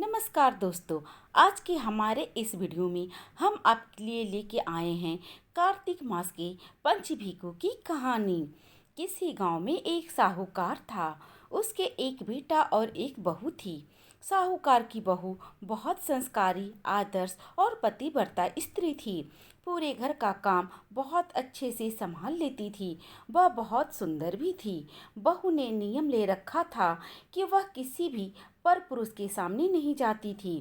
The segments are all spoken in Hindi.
नमस्कार दोस्तों। आज के हमारे इस वीडियो में हम आपके लिए लेके आए हैं कार्तिक मास के पंचभीखों की कहानी। किसी गांव में एक साहूकार था। उसके एक बेटा और एक बहू थी। साहूकार की बहू बहुत संस्कारी, आदर्श और पतिव्रता स्त्री थी। पूरे घर का काम बहुत अच्छे से संभाल लेती थी। वह बहुत सुंदर भी थी। बहू ने नियम ले रखा था कि वह किसी भी पर पुरुष के सामने नहीं जाती थी।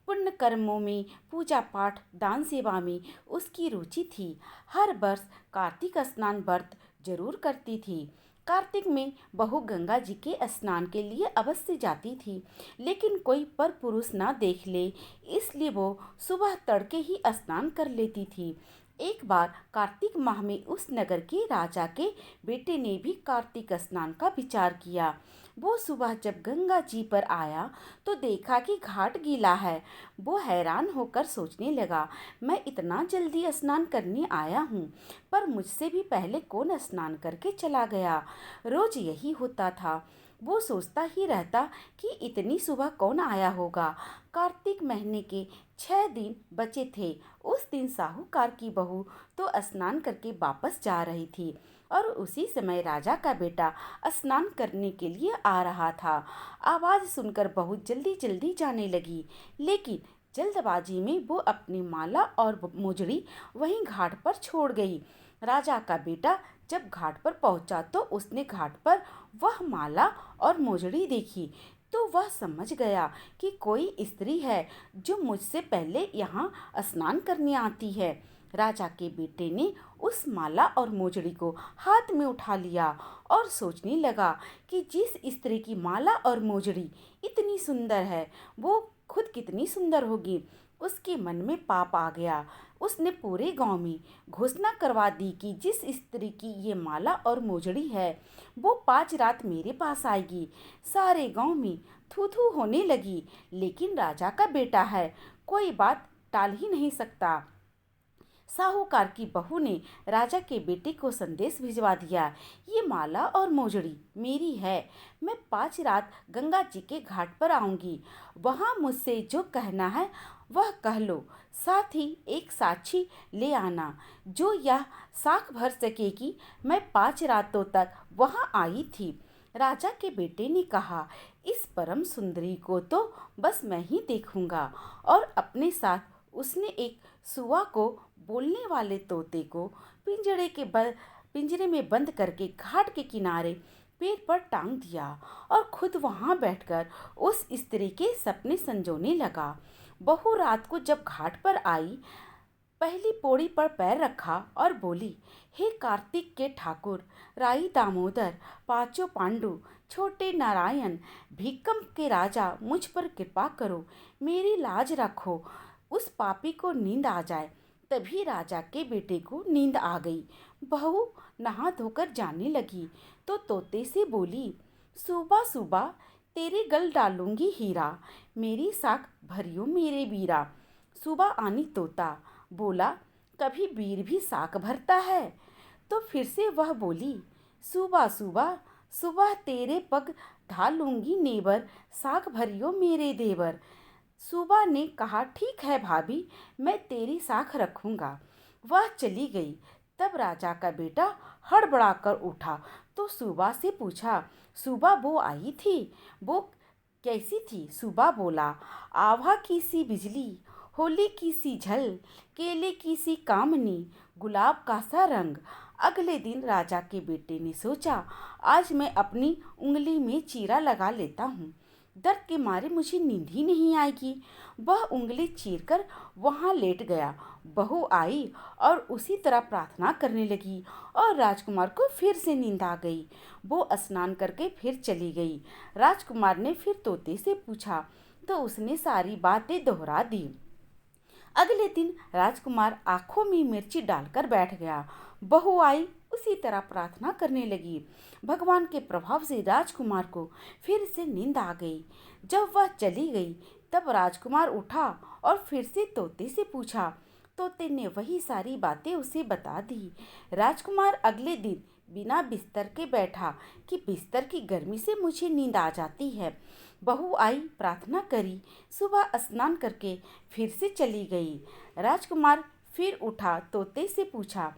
पुण्य कर्मों में, पूजा पाठ, दान सेवा में उसकी रुचि थी। हर वर्ष कार्तिक स्नान व्रत जरूर करती थी। कार्तिक में बहू गंगा जी के स्नान के लिए अवश्य जाती थी, लेकिन कोई पर पुरुष ना देख ले, इसलिए वो सुबह तड़के ही स्नान कर लेती थी। एक बार कार्तिक माह में उस नगर के राजा के बेटे ने भी कार्तिक स्नान का विचार किया। वो सुबह जब गंगा जी पर आया तो देखा कि घाट गीला है। वो हैरान होकर सोचने लगा, मैं इतना जल्दी स्नान करने आया हूँ, पर मुझसे भी पहले कौन स्नान करके चला गया। रोज यही होता था। वो सोचता ही रहता कि इतनी सुबह कौन आया होगा। कार्तिक महीने के 6 दिन बचे थे। उस दिन साहूकार की बहू तो स्नान करके वापस जा रही थी और उसी समय राजा का बेटा स्नान करने के लिए आ रहा था। आवाज़ सुनकर बहू जल्दी जल्दी जाने लगी, लेकिन जल्दबाजी में वो अपनी माला और मोजड़ी वहीं घाट पर छोड़ गई। राजा का बेटा जब घाट पर पहुंचा तो उसने घाट पर वह माला और मोजड़ी देखी, तो वह समझ गया कि कोई स्त्री है जो मुझसे पहले यहाँ स्नान करने आती है। राजा के बेटे ने उस माला और मोजड़ी को हाथ में उठा लिया और सोचने लगा कि जिस स्त्री की माला और मोजड़ी इतनी सुंदर है, वो खुद कितनी सुंदर होगी। उसके मन में पाप आ गया। उसने पूरे गांव में घोषणा करवा दी कि जिस स्त्री की ये माला और मोजड़ी है, वो 5 रात मेरे पास आएगी। सारे गांव में थू थू होने लगी, लेकिन राजा का बेटा है, कोई बात टाल ही नहीं सकता। साहूकार की बहू ने राजा के बेटे को संदेश भिजवा दिया, ये माला और मोजड़ी मेरी है। मैं 5 रात गंगा जी के घाट पर आऊंगी। वहाँ मुझसे जो कहना है वह कह लो। साथ ही एक साक्षी ले आना जो यह साख भर सके कि मैं 5 रातों तक वहाँ आई थी। राजा के बेटे ने कहा, इस परम सुंदरी को तो बस मैं ही देखूंगा। और अपने साथ उसने एक सुआ को, बोलने वाले तोते को, पिंजरे में बंद करके घाट के किनारे पेड़ पर टांग दिया और खुद वहां बैठकर उस स्त्री के सपने संजोने लगा। बहू रात को जब घाट पर आई, पहली पौड़ी पर पैर रखा और बोली, हे कार्तिक के ठाकुर, राई दामोदर, पांचों पांडु, छोटे नारायण, भीकम के राजा, मुझ पर कृपा करो, मेरी लाज रखो, उस पापी को नींद आ जाए। तभी राजा के बेटे को नींद आ गई। बहू नहा धोकर जाने लगी तो तोते से बोली, सुबह सुबह तेरे गल डालूंगी हीरा, मेरी साख भरियो मेरे वीरा। सुबह आनी तोता बोला, कभी वीर भी साख भरता है। तो फिर से वह बोली, सुबह सुबह सुबह तेरे पग ढालूंगी नेवर, साख भरियो मेरे देवर। सुबह ने कहा, ठीक है भाभी, मैं तेरी साख रखूंगा। वह चली गई। तब राजा का बेटा हड़बड़ाकर उठा तो सुबह से पूछा, सुबह वो आई थी, वो कैसी थी? सुबह बोला, आभा की सी बिजली, होली की सी झल, केले की सी कामनी, गुलाब का सा रंग। अगले दिन राजा के बेटे ने सोचा, आज मैं अपनी उंगली में चीरा लगा लेता हूँ, दर्द के मारे मुझे नींद ही नहीं आएगी। वह उंगली चीरकर वहाँ लेट गया। बहू आई और उसी तरह प्रार्थना करने लगी और राजकुमार को फिर से नींद आ गई। वो स्नान करके फिर चली गई। राजकुमार ने फिर तोते से पूछा तो उसने सारी बातें दोहरा दी। अगले दिन राजकुमार आंखों में मिर्ची डालकर बैठ गया। बहू आई, उसी तरह प्रार्थना करने लगी। भगवान के प्रभाव से राजकुमार को फिर से नींद आ गई। जब वह चली गई तब राजकुमार उठा और फिर से तोते से पूछा। तोते ने वही सारी बातें उसे बता दी। राजकुमार अगले दिन बिना बिस्तर के बैठा कि बिस्तर की गर्मी से मुझे नींद आ जाती है। बहू आई, प्रार्थना करी, सुबह स्नान करके फिर से चली गई। राजकुमार फिर उठा, तोते से पूछा।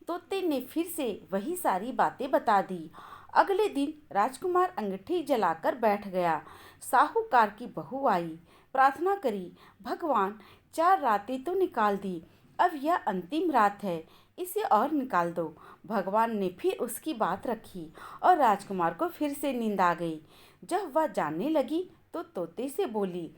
तोते ने फिर से वही सारी बातें बता दी। अगले दिन राजकुमार अंगीठी जलाकर बैठ गया। साहूकार की बहू आई, प्रार्थना करी, भगवान 4 रातें तो निकाल दी, अब यह अंतिम रात है, इसे और निकाल दो। भगवान ने फिर उसकी बात रखी और राजकुमार को फिर से नींद आ गई। जब वह जानने लगी तो तोते से बोली,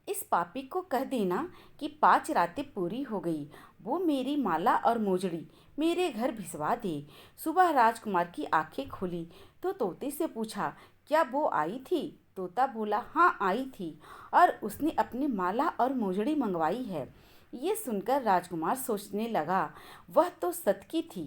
इस पापी को कह देना कि 5 रातें पूरी हो गई, वो मेरी माला और मोजड़ी मेरे घर भिजवा दे। सुबह राजकुमार की आंखें खुली तो तोते से पूछा, क्या वो आई थी? तोता बोला, हाँ आई थी, और उसने अपनी माला और मोजड़ी मंगवाई है। ये सुनकर राजकुमार सोचने लगा, वह तो सत की थी,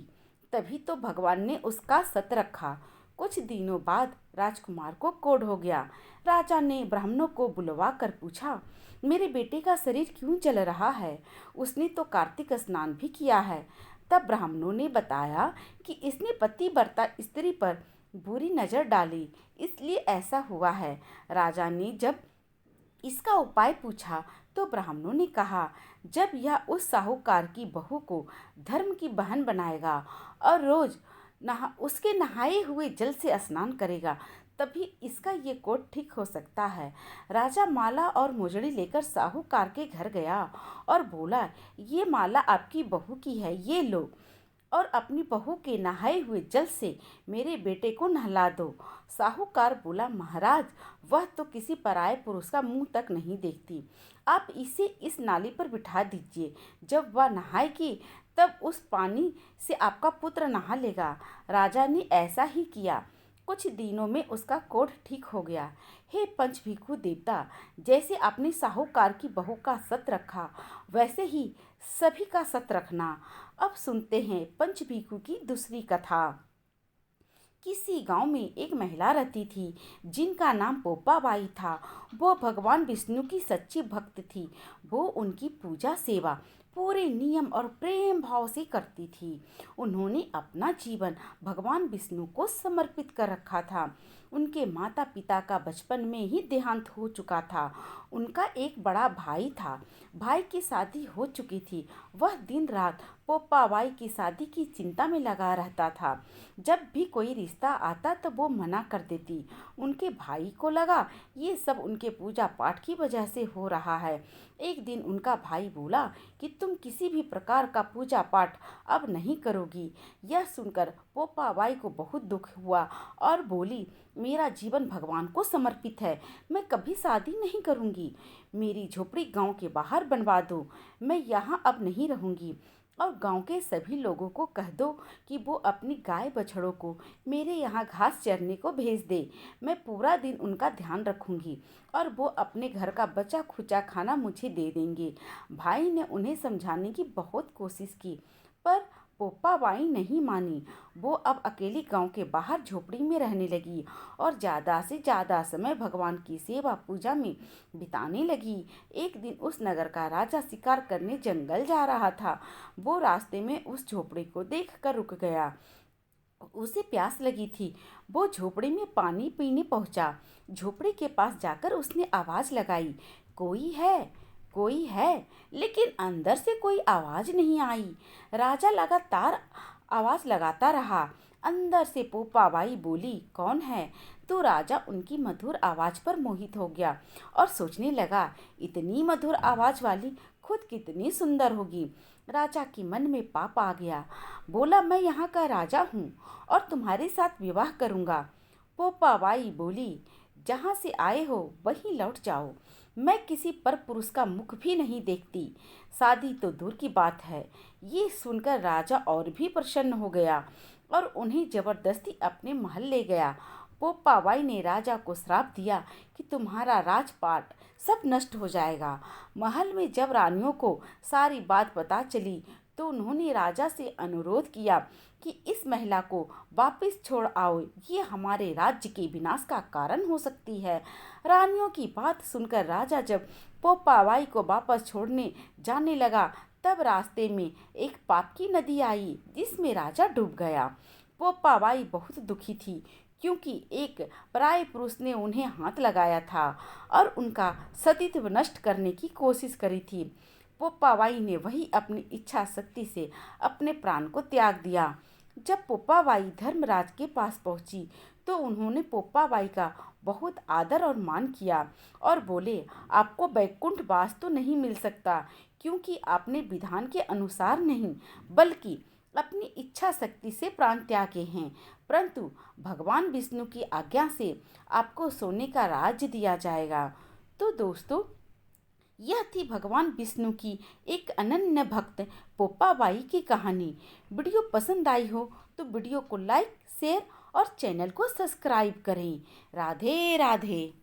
तभी तो भगवान ने उसका सत रखा। कुछ दिनों बाद राजकुमार को कोढ़ हो गया। राजा ने ब्राह्मणों को बुलवा कर पूछा, मेरे बेटे का शरीर क्यों जल रहा है? उसने तो कार्तिक स्नान भी किया है। तब ब्राह्मणों ने बताया कि इसने पतिव्रता स्त्री पर बुरी नज़र डाली, इसलिए ऐसा हुआ है। राजा ने जब इसका उपाय पूछा तो ब्राह्मणों ने कहा, जब यह उस साहूकार की बहू को धर्म की बहन बनाएगा और रोज उसके नहाए हुए जल से स्नान करेगा, तभी इसका ये कोढ़ ठीक हो सकता है। राजा माला और मोजड़ी लेकर साहूकार के घर गया और बोला, ये माला आपकी बहू की है, ये लो, और अपनी बहू के नहाए हुए जल से मेरे बेटे को नहला दो। साहूकार बोला, महाराज, वह तो किसी पराये पुरुष का मुंह तक नहीं देखती, आप इसे इस नाली पर बिठा दीजिए, जब वह नहाएगी तब उस पानी से आपका पुत्र नहा लेगा। राजा ने ऐसा ही किया। कुछ दिनों में उसका कोढ़ ठीक हो गया। हे पंचभिखु देवता, जैसे आपने साहूकार की बहू का सत रखा, वैसे ही सभी का सत रखना। अब सुनते हैं पंचभिखु की दूसरी कथा। किसी गांव में एक महिला रहती थी जिनका नाम पोपाबाई था। वो भगवान विष्णु की सच्ची भक्त थी। वो उनकी पूजा सेवा पूरे नियम और प्रेम भाव से करती थी। उन्होंने अपना जीवन भगवान विष्णु को समर्पित कर रखा था। उनके माता पिता का बचपन में ही देहांत हो चुका था। उनका एक बड़ा भाई था। भाई की शादी हो चुकी थी। वह दिन रात पोपाबाई की शादी की चिंता में लगा रहता था। जब भी कोई रिश्ता आता तो वो मना कर देती। उनके भाई को लगा ये सब उनके पूजा पाठ की वजह से हो रहा है। एक दिन उनका भाई बोला कि तुम किसी भी प्रकार का पूजा पाठ अब नहीं करोगी। यह सुनकर पोपाबाई को बहुत दुख हुआ और बोली, मेरा जीवन भगवान को समर्पित है, मैं कभी शादी नहीं करूँगी। मेरी झोपड़ी गांव के बाहर बनवा दो, मैं यहाँ अब नहीं रहूँगी, और गांव के सभी लोगों को कह दो कि वो अपनी गाय बछड़ों को मेरे यहाँ घास चरने को भेज दे। मैं पूरा दिन उनका ध्यान रखूँगी और वो अपने घर का बचा खुचा खाना मुझे दे देंगे। भाई ने उन्हें समझाने की बहुत कोशिश की, पर पोपाबाई नहीं मानी। वो अब अकेली गांव के बाहर झोपड़ी में रहने लगी और ज़्यादा से ज़्यादा समय भगवान की सेवा पूजा में बिताने लगी। एक दिन उस नगर का राजा शिकार करने जंगल जा रहा था। वो रास्ते में उस झोपड़ी को देखकर रुक गया। उसे प्यास लगी थी। वो झोपड़ी में पानी पीने पहुंचा। झोपड़ी के पास जाकर उसने आवाज़ लगाई, कोई है, कोई है, लेकिन अंदर से कोई आवाज़ नहीं आई। राजा लगातार आवाज़ लगाता रहा। अंदर से पोपाबाई बोली, कौन है? तो राजा उनकी मधुर आवाज़ पर मोहित हो गया और सोचने लगा, इतनी मधुर आवाज़ वाली खुद कितनी सुंदर होगी। राजा के मन में पाप आ गया। बोला, मैं यहाँ का राजा हूँ और तुम्हारे साथ विवाह करूँगा। पोपाबाई बोली, जहाँ से आए हो वहीं लौट जाओ। मैं किसी पर पुरुष का मुख भी नहीं देखती, शादी तो दूर की बात है। ये सुनकर राजा और भी प्रसन्न हो गया और उन्हें जबरदस्ती अपने महल ले गया। पोपाबाई ने राजा को श्राप दिया कि तुम्हारा राजपाट सब नष्ट हो जाएगा। महल में जब रानियों को सारी बात पता चली तो उन्होंने राजा से अनुरोध किया कि इस महिला को वापस छोड़ आओ, ये हमारे राज्य के विनाश का कारण हो सकती है। रानियों की बात सुनकर राजा जब पोपाबाई को वापस छोड़ने जाने लगा तब रास्ते में एक पाप की नदी आई जिसमें राजा डूब गया। पोपाबाई बहुत दुखी थी क्योंकि एक पराये पुरुष ने उन्हें हाथ लगाया था और उनका सतीत्व नष्ट करने की कोशिश करी थी। पोप्पाबाई ने वही अपनी इच्छा शक्ति से अपने प्राण को त्याग दिया। जब पोप्पाबाई धर्मराज के पास पहुंची तो उन्होंने पोप्पाबाई का बहुत आदर और मान किया और बोले, आपको वैकुंठ वास तो नहीं मिल सकता, क्योंकि आपने विधान के अनुसार नहीं बल्कि अपनी इच्छा शक्ति से प्राण त्यागे हैं, परंतु भगवान विष्णु की आज्ञा से आपको सोने का राज्य दिया जाएगा। तो दोस्तों, यह थी भगवान विष्णु की एक अनन्य भक्त पोप्पाबाई की कहानी। वीडियो पसंद आई हो तो वीडियो को लाइक, शेयर और चैनल को सब्सक्राइब करें। राधे राधे।